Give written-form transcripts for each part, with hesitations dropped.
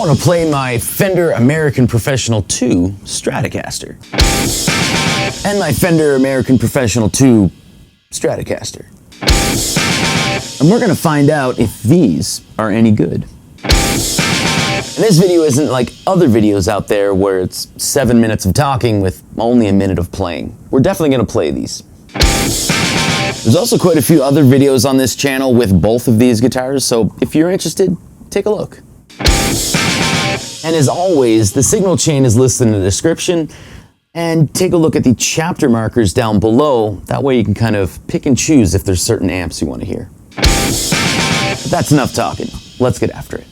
want to play my Fender American Professional 2 Stratocaster. And my Fender American Professional 2 Stratocaster. And we're going to find out if these are any good. And this video isn't like other videos out there where it's 7 minutes of talking with only a minute of playing. We're definitely going to play these. There's also quite a few other videos on this channel with both of these guitars, so if you're interested, take a look. And as always, the signal chain is listed in the description, and take a look at the chapter markers down below. That way you can kind of pick and choose if there's certain amps you want to hear. But that's enough talking. Let's get after it.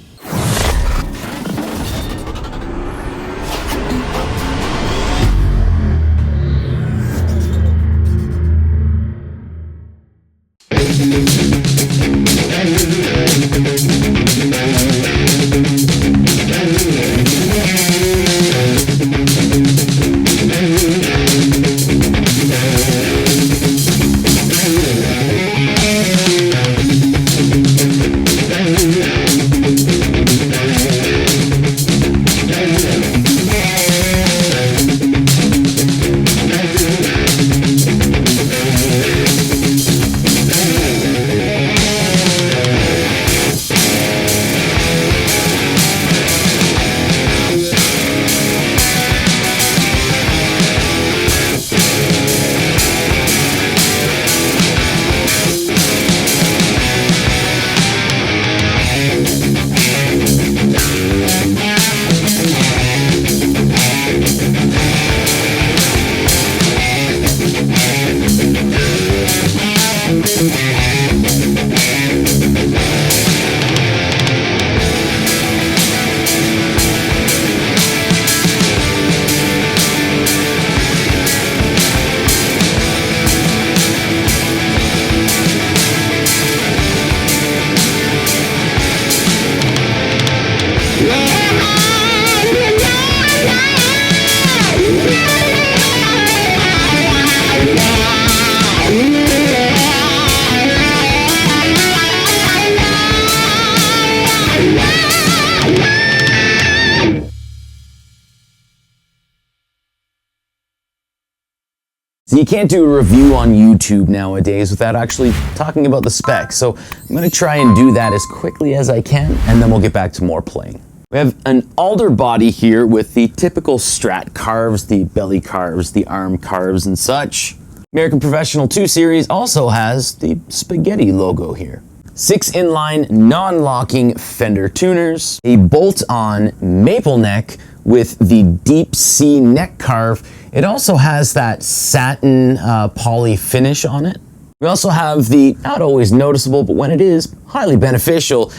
So you can't do a review on YouTube nowadays without actually talking about the specs. So I'm going to try and do that as quickly as I can, and then we'll get back to more playing. We have an alder body here with the typical Strat carves, the belly carves, the arm carves and such. American Professional 2 Series also has the spaghetti logo here. 6 inline non-locking Fender tuners, a bolt-on maple neck with the deep C neck carve. It also has that satin poly finish on it. We also have the, not always noticeable, but when it is, highly beneficial,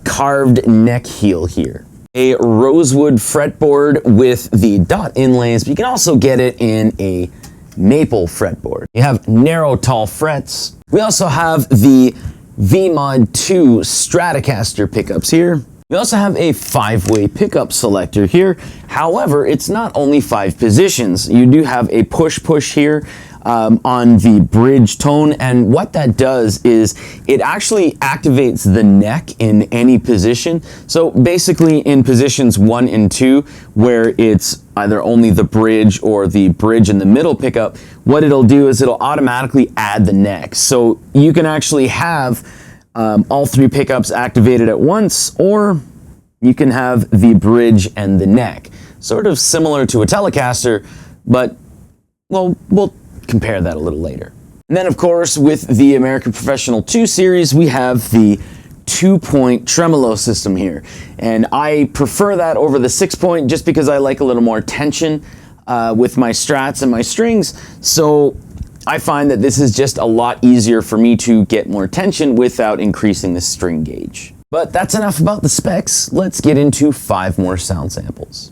carved neck heel here. A rosewood fretboard with the dot inlays, but you can also get it in a maple fretboard. You have narrow, tall frets. We also have the VMod 2 Stratocaster pickups here. We also have a 5-way pickup selector here. However, it's not only 5 positions. You do have a push-push here on the bridge tone, and what that does is it actually activates the neck in any position. So basically in positions 1 and 2, where it's either only the bridge or the bridge in the middle pickup, what it'll do is it'll automatically add the neck. So you can actually have all 3 pickups activated at once, or you can have the bridge and the neck. Sort of similar to a Telecaster, but well, we'll compare that a little later. And then of course with the American Professional 2 Series, we have the 2-point tremolo system here. And I prefer that over the 6-point just because I like a little more tension with my strats and my strings. So I find that this is just a lot easier for me to get more tension without increasing the string gauge. But that's enough about the specs. Let's get into 5 more sound samples.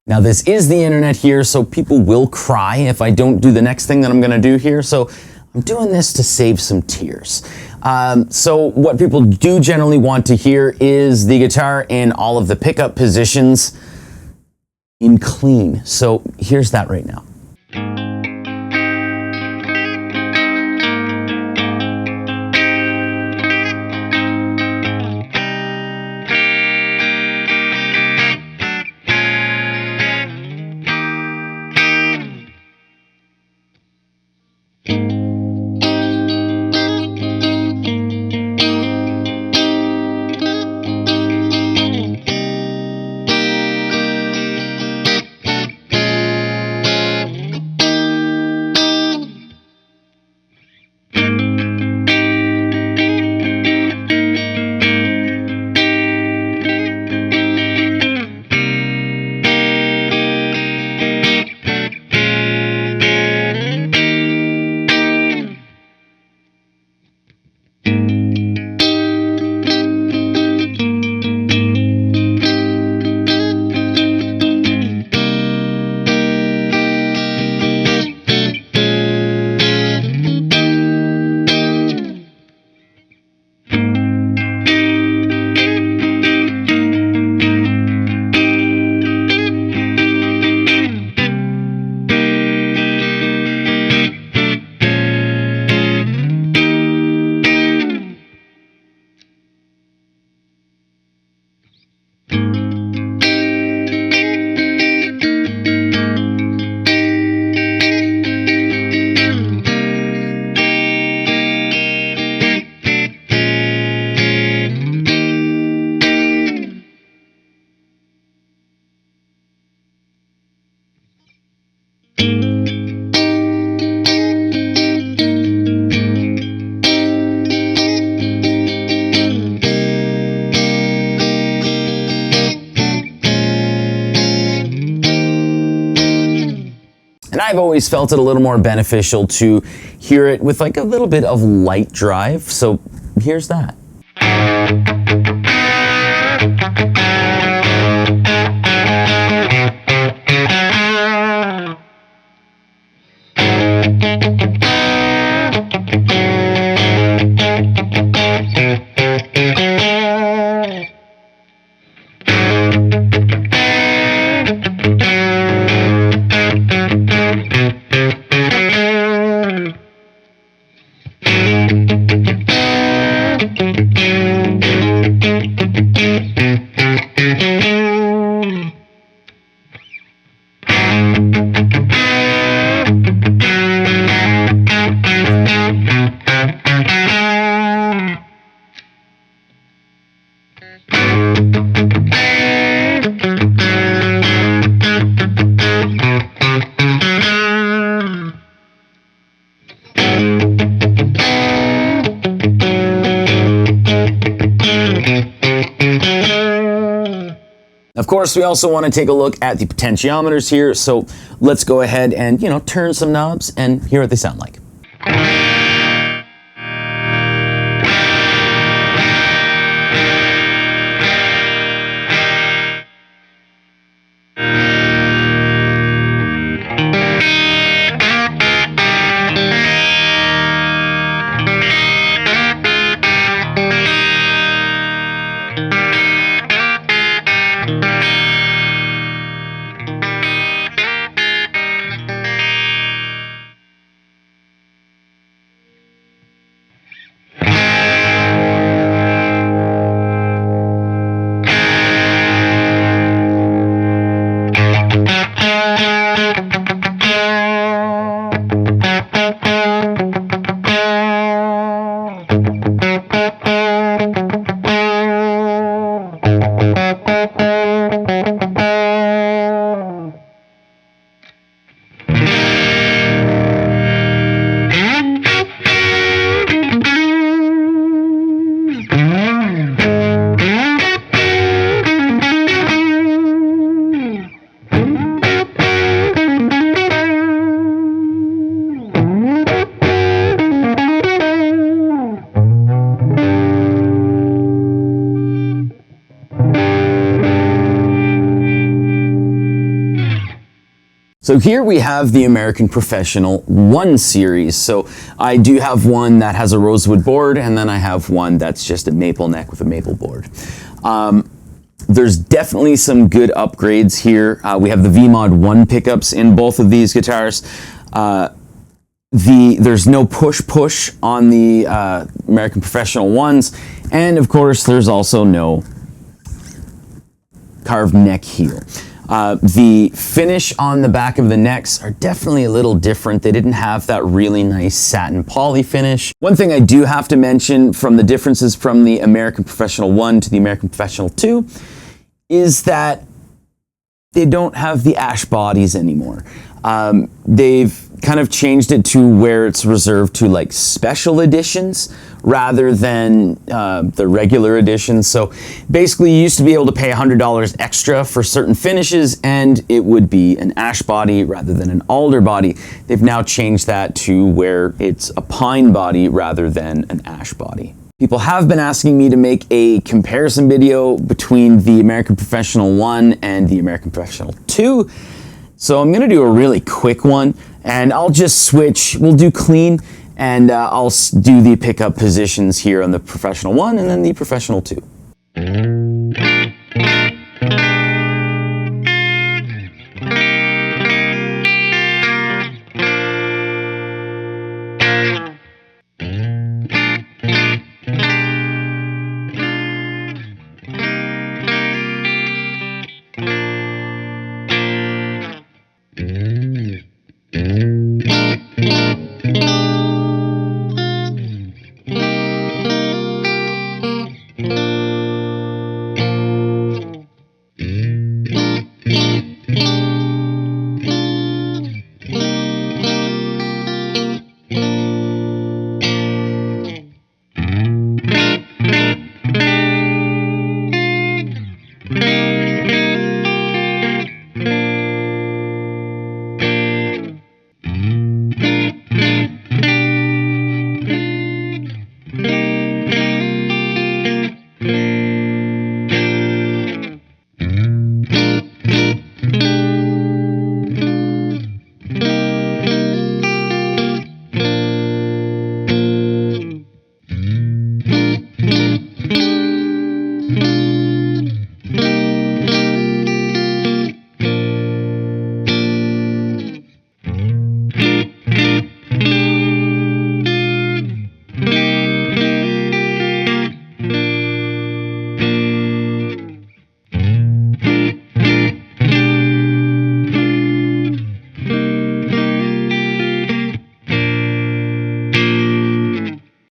Now this is the internet here, so people will cry if I don't do the next thing that I'm gonna do here. So I'm doing this to save some tears. So what people do generally want to hear is the guitar in all of the pickup positions in clean. So here's that right now. And I've always felt it a little more beneficial to hear it with like a little bit of light drive. So here's that. Of course, we also want to take a look at the potentiometers here, so let's go ahead and, turn some knobs and hear what they sound like. So here we have the American Professional 1 series. So I do have one that has a rosewood board, and then I have one that's just a maple neck with a maple board. There's definitely some good upgrades here. We have the VMod 1 pickups in both of these guitars. There's no push on the American Professional 1s, and of course there's also no carved neck heel. The finish on the back of the necks are definitely a little different. They didn't have that really nice satin poly finish. One thing I do have to mention from the differences from the American Professional 1 to the American Professional 2 is that they don't have the ash bodies anymore. They've kind of changed it to where it's reserved to like special editions rather than the regular editions. So basically you used to be able to pay $100 extra for certain finishes and it would be an ash body rather than an alder body. They've now changed that to where it's a pine body rather than an ash body. People have been asking me to make a comparison video between the American Professional 1 and the American Professional 2. So I'm gonna do a really quick one and I'll just switch, we'll do clean and I'll do the pickup positions here on the Professional 1 and then the Professional 2.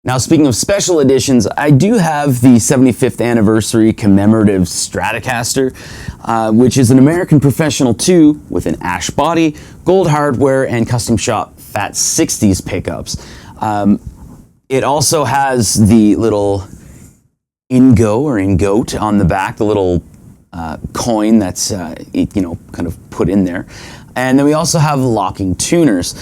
Now, speaking of special editions, I do have the 75th anniversary commemorative Stratocaster, which is an American Professional 2 with an ash body, gold hardware, and custom shop Fat 60s pickups. It also has the little ingot on the back, the little coin that's kind of put in there. And then we also have locking tuners.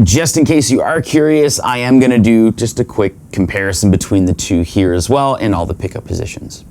Just in case you are curious, I am going to do just a quick comparison between the two here as well and all the pickup positions.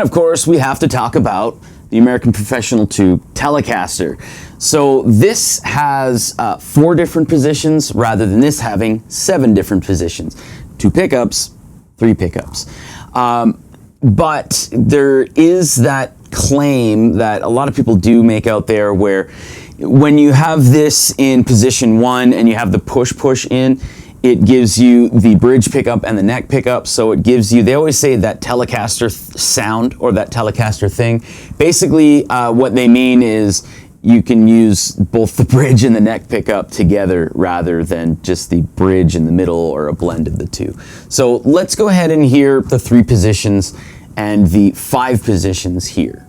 of course, we have to talk about the American Professional 2 Telecaster. So this has 4 different positions rather than this having 7 different positions. 2 pickups, 3 pickups. But there is that claim that a lot of people do make out there where when you have this in position 1 and you have the push in, it gives you the bridge pickup and the neck pickup. So it gives you, they always say that Telecaster sound or that Telecaster thing. Basically, what they mean is you can use both the bridge and the neck pickup together rather than just the bridge in the middle or a blend of the two. So let's go ahead and hear the 3 positions and the 5 positions here.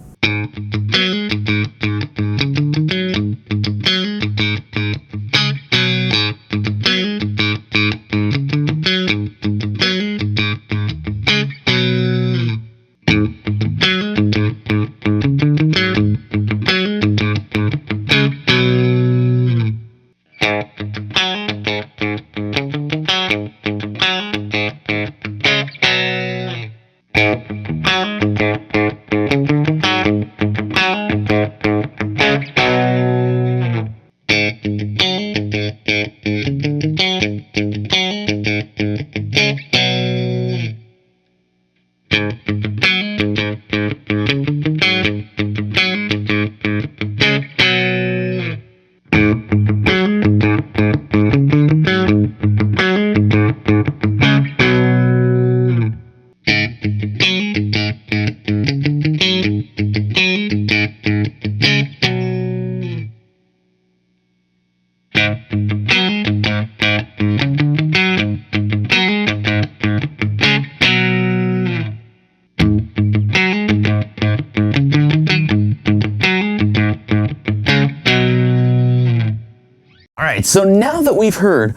So now that we've heard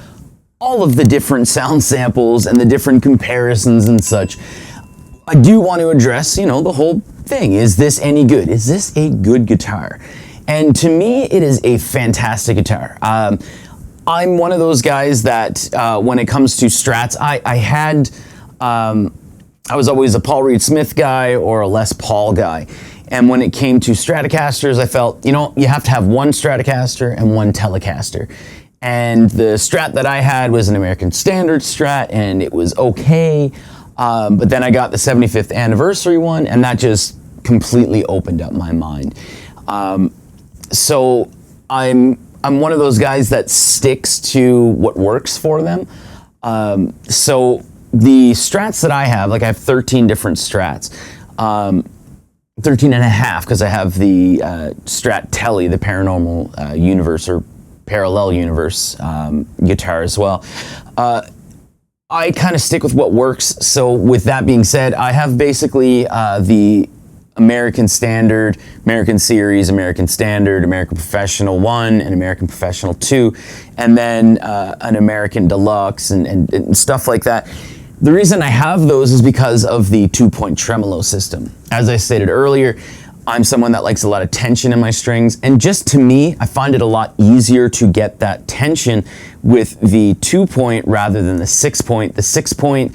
all of the different sound samples and the different comparisons and such, I do want to address, the whole thing. Is this any good? Is this a good guitar? And to me, it is a fantastic guitar. I'm one of those guys that when it comes to Strats, I was always a Paul Reed Smith guy or a Les Paul guy. And when it came to Stratocasters, I felt, you have to have one Stratocaster and one Telecaster. And the Strat that I had was an American Standard Strat, and it was okay. But then I got the 75th anniversary one, and that just completely opened up my mind. So I'm one of those guys that sticks to what works for them. So the Strats that I have, I have 13 different Strats. 13 and a half, because I have the Strat Telly, the Paranormal Universe or Parallel Universe guitar as well. I kind of stick with what works. So with that being said, I have basically the American Standard, American Series, American Standard, American Professional 1, and American Professional 2, and then an American Deluxe and stuff like that. The reason I have those is because of the 2-point tremolo system. As I stated earlier, I'm someone that likes a lot of tension in my strings, and just to me, I find it a lot easier to get that tension with the 2-point rather than the 6-point. The 6-point,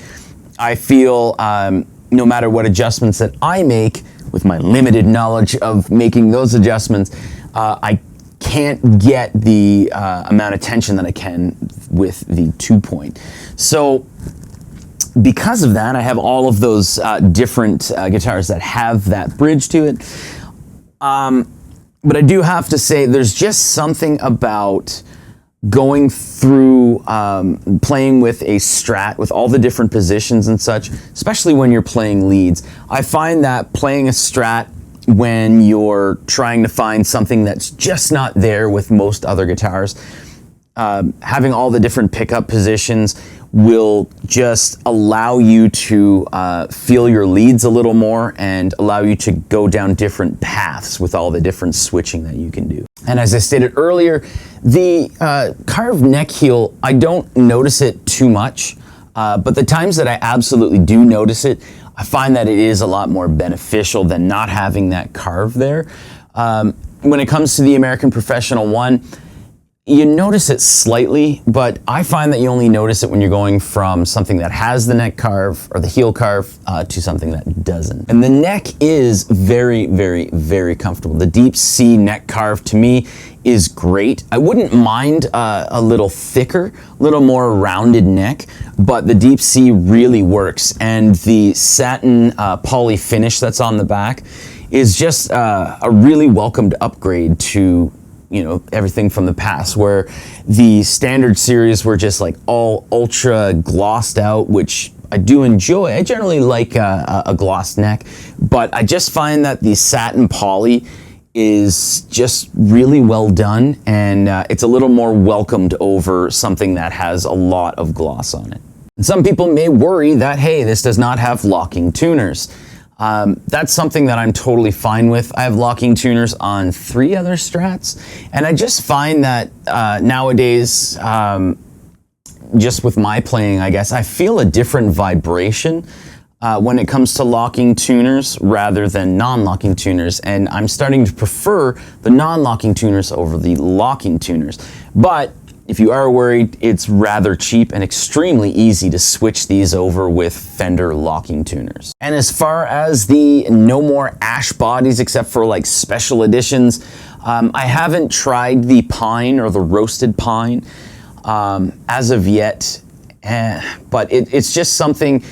I feel, no matter what adjustments that I make, with my limited knowledge of making those adjustments, I can't get the amount of tension that I can with the 2-point. So because of that, I have all of those different guitars that have that bridge to it. But I do have to say, there's just something about going through playing with a Strat with all the different positions and such, especially when you're playing leads. I find that playing a Strat when you're trying to find something that's just not there with most other guitars, having all the different pickup positions will just allow you to feel your leads a little more and allow you to go down different paths with all the different switching that you can do. And as I stated earlier, the carved neck heel, I don't notice it too much, but the times that I absolutely do notice it, I find that it is a lot more beneficial than not having that carve there. When it comes to the American Professional 1, You notice it slightly, but I find that you only notice it when you're going from something that has the neck carve or the heel carve to something that doesn't. And the neck is very, very, very comfortable. The deep C neck carve to me is great. I wouldn't mind a little thicker, a little more rounded neck, but the deep C really works. And the satin poly finish that's on the back is just a really welcomed upgrade to, you know, everything from the past, where the standard series were just like all ultra glossed out, which I do enjoy. I generally like a glossed neck, but I just find that the satin poly is just really well done, and it's a little more welcomed over something that has a lot of gloss on it. And some people may worry that, hey, this does not have locking tuners. That's something that I'm totally fine with. I have locking tuners on 3 other Strats, and I just find that nowadays, just with my playing, I guess, I feel a different vibration when it comes to locking tuners rather than non-locking tuners, and I'm starting to prefer the non-locking tuners over the locking tuners. But if you are worried, it's rather cheap and extremely easy to switch these over with Fender locking tuners. And as far as the no more ash bodies except for like special editions, I haven't tried the pine or the roasted pine as of yet, but it's just something.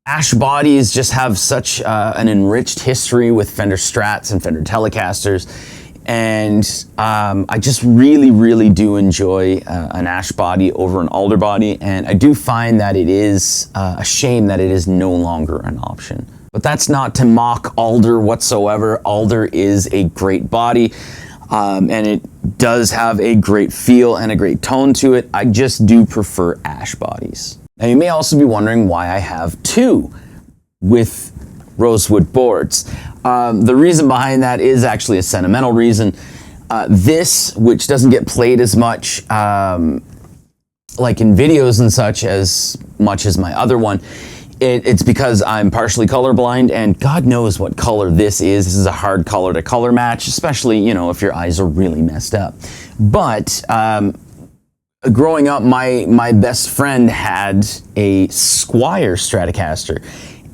Ash bodies just have such an enriched history with Fender Strats and Fender Telecasters. And I just really, really do enjoy an ash body over an alder body, and I do find that it is a shame that it is no longer an option. But that's not to mock alder whatsoever. Alder is a great body, and it does have a great feel and a great tone to it. I just do prefer ash bodies. Now you may also be wondering why I have 2 with rosewood boards. The reason behind that is actually a sentimental reason. This, which doesn't get played as much like in videos and such as much as my other one, it's because I'm partially colorblind, and God knows what color this is. This is a hard color to color match, especially, you know, if your eyes are really messed up. But growing up, my best friend had a Squier Stratocaster,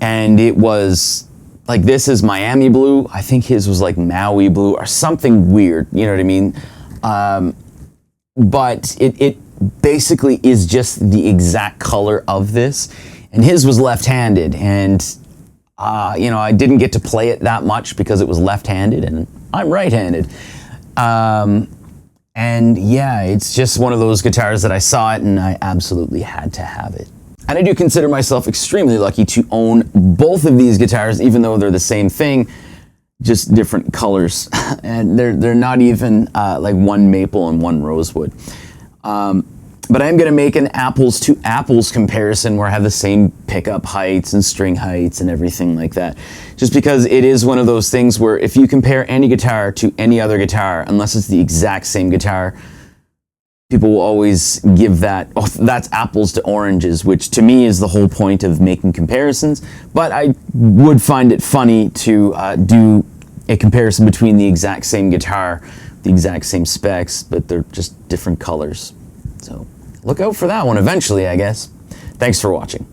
and it was like, this is Miami blue. I think his was like Maui blue or something weird, you know what I mean? But it basically is just the exact color of this, and his was left-handed, and you know, I didn't get to play it that much because it was left-handed and I'm right-handed. And yeah, it's just one of those guitars that I saw it and I absolutely had to have it. And I do consider myself extremely lucky to own both of these guitars, even though they're the same thing, just different colors. And they're not even like one maple and one rosewood. But I am going to make an apples to apples comparison where I have the same pickup heights and string heights and everything like that. Just because it is one of those things where if you compare any guitar to any other guitar, unless it's the exact same guitar, people will always give that, oh, that's apples to oranges, which to me is the whole point of making comparisons. But I would find it funny to do a comparison between the exact same guitar, the exact same specs, but they're just different colors. So look out for that one eventually, I guess. Thanks for watching.